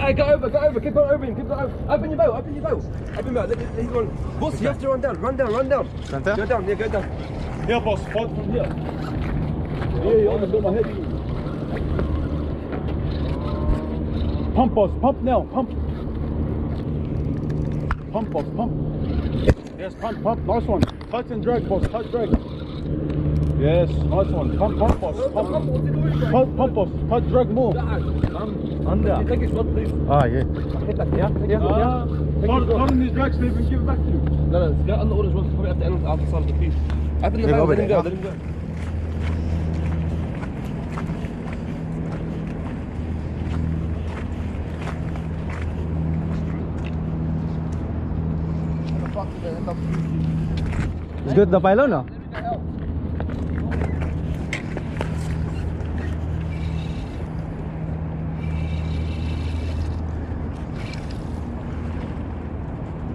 Alright, go over, keep on over him, keep on over. Open your boat, open your boat. Open your boat, he's on. Boss, you have to run down. Run down? Go down, yeah, go down. Here, boss, hold from here. Yeah, you almost got my head. Pump, boss, pump now, pump. Pump, boss, pump. Yes, pump, nice one. Touch and drag, boss, touch, drag. Yes, nice one. Pump, boss, pump, boss, touch, drag more. Under. Take his rod, please. Ah, yeah. Hit that, yeah. Turn these drags, Steve, and give it back to you. No, get on the orders once, probably at the end of the outer side of the piece. Open the boat, let him go. It's good the pylon, no?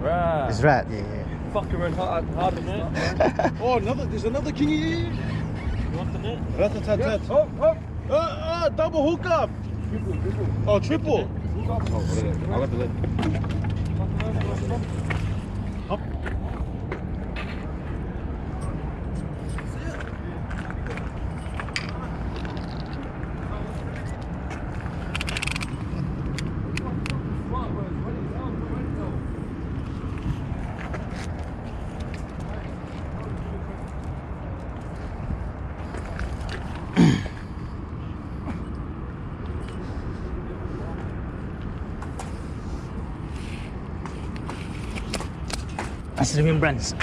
Right. It's right, yeah. Fuck around hard in there. Oh, there's another king here. You want the net? Rat-a-tat-tat. Double hook up. Triple. Oh, triple. Oh, I got the lid. That's remembrance.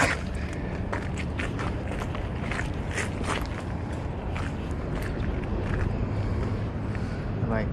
Right.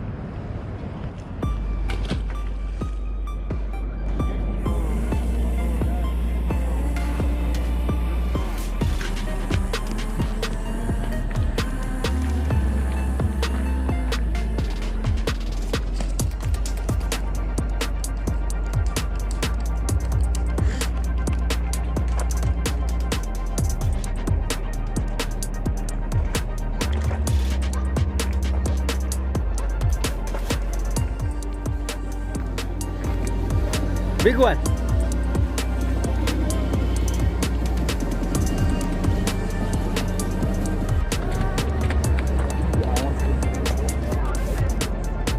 Big one.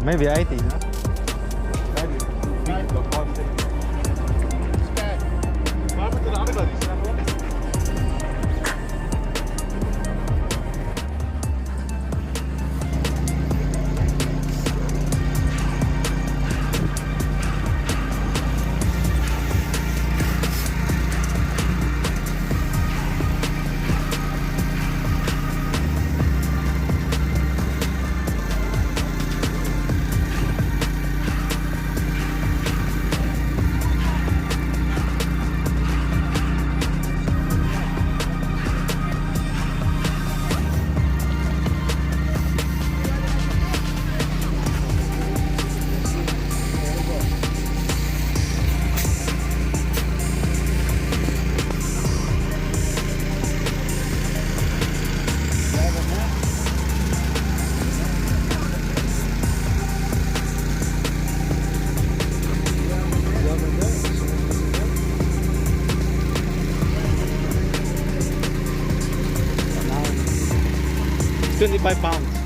Maybe 80, no? £25.